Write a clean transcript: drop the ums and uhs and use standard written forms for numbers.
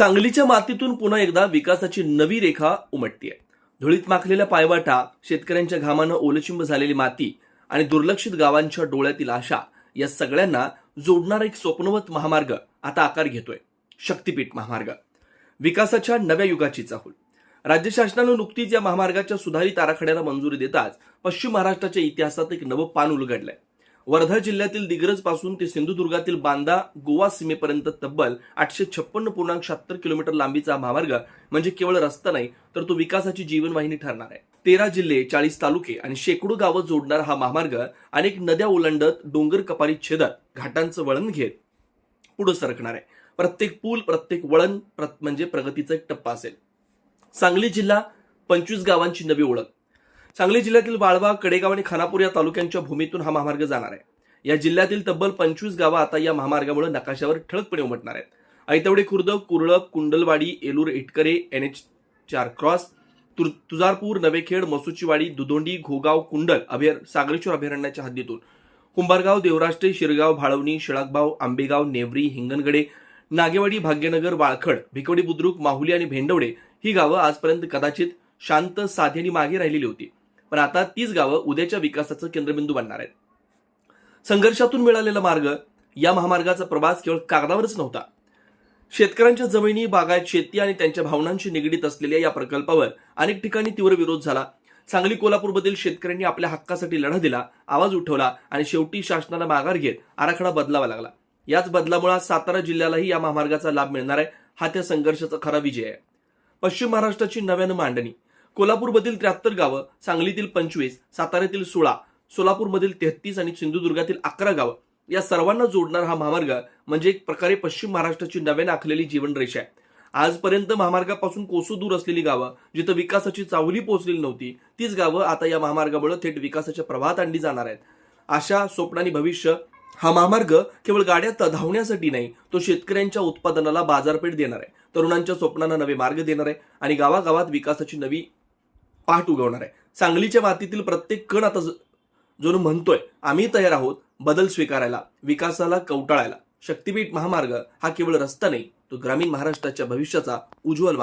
सांगलीच्या मातीतून पुन्हा एकदा विकासाची नवी रेखा उमटतीये. धुळीत माखलेल्या पायवाटा, शेतकऱ्यांच्या घामानं ओलचिंब झालेली माती आणि दुर्लक्षित गावांच्या डोळ्यातील आशा या सगळ्यांना जोडणारा एक स्वप्नवत महामार्ग आता आकार घेतोय. शक्तीपीठ महामार्ग, विकासाच्या नव्या युगाची चाहूल. राज्य शासनानं नुकतीच या महामार्गाच्या सुधारित आराखड्याला मंजुरी देताच पश्चिम महाराष्ट्राच्या इतिहासात एक नवं पान उलगडलंय. वर्धा जिल्ह्यातील दिग्रज पासून ते सिंधुदुर्गातील बांदा गोवा सीमेपर्यंत तब्बल 856.76 किलोमीटर लांबीचा महामार्ग म्हणजे केवळ रस्ता नाही, तर तो विकासाची जीवनवाहिनी ठरणार आहे. 13 जिल्हे, 40 तालुके आणि शेकडो गावं जोडणारा हा महामार्ग अनेक नद्या ओलांडत, डोंगर कपारी छेदत, घाटांचं वळण घेत पुढे सरकणार आहे. प्रत्येक पूल, प्रत्येक वळण म्हणजे प्रगतीचा एक टप्पा असेल. सांगली जिल्हा 25 गावांची नवी ओळख. सांगली जिल्ह्यातील वाळवा, कडेगाव आणि खानापूर या तालुक्यांच्या भूमीतून हा महामार्ग जाणार आहे. या जिल्ह्यातील तब्बल 25 गावं आता या महामार्गामुळे नकाशावर ठळकपणे उमटणार आहेत. ऐतवडे खुर्द, कुरळप, कुंडलवाडी, एलूर, इटकरे, NH4 क्रॉस, तुळजापूर, नवेखेड, मसुचीवाडी, दुधोंडी, घोगाव, कुंडल, सागरेश्वर अभयारण्याच्या हद्दीतून कुंभारगाव, देवराष्ट्रे, शिरगाव, भाळवणी, शिळाकबाव, आंबेगाव, नेवरी, हिंगणगडे, नागेवाडी, भाग्यनगर, वाळखड, भिकवडी, बुद्रुक, माहुली आणि भेंडवडे ही गावं आजपर्यंत कदाचित शांत, साधी आणि मागे राहिलेली होती, पण आता तीच गावं उद्याच्या विकासाचं केंद्रबिंदू बनणार आहेत. संघर्षातून मिळालेला मार्ग, या महामार्गाचा प्रवास केवळ कागदावरच नव्हता. शेतकऱ्यांच्या जमिनी, बागायत शेती आणि त्यांच्या भावनांशी निगडीत असलेल्या या प्रकल्पावर अनेक ठिकाणी तीव्र विरोध झाला. सांगली, कोल्हापूरमधील शेतकऱ्यांनी आपल्या हक्कासाठी लढा दिला, आवाज उठवला आणि शेवटी शासनाला माघार घेत आराखडा बदलावा लागला. याच बदलामुळे सातारा जिल्ह्यालाही या महामार्गाचा लाभ मिळणार आहे. हा त्या संघर्षाचा खरा विजय आहे. पश्चिम महाराष्ट्राची नव्यानं मांडणी. कोल्हापूरमधील 73 गावं, सांगलीतील 25, साताऱ्यातील 16, सोलापूरमधील 33 आणि सिंधुदुर्गातील 11 गावं या सर्वांना जोडणारा हा महामार्ग म्हणजे एक प्रकारे पश्चिम महाराष्ट्राची नव्यानं आखलेली जीवनरेषा आहे. आजपर्यंत महामार्गापासून कोसो दूर असलेली गावं, जिथं विकासाची चाहुली पोहोचलेली नव्हती, तीच गावं आता या महामार्गामुळे थेट विकासाच्या प्रवाहात आणली जाणार आहेत. आशा, स्वप्नांनी भविष्य. हा महामार्ग केवळ गाड्या धावण्यासाठी नाही, तो शेतकऱ्यांच्या उत्पादनाला बाजारपेठ देणार आहे, तरुणांच्या स्वप्नांना नवे मार्ग देणार आहे आणि गावागावात विकासाची नवी पाठ उगवणार आहे. सांगलीच्या मातीतील प्रत्येक कण आता जो म्हणतोय, आम्ही तयार आहोत बदल स्वीकारायला, विकासाला कवटाळायला. शक्तीपीठ महामार्ग हा केवळ रस्ता नाही, तो ग्रामीण महाराष्ट्राच्या भविष्याचा उज्ज्वल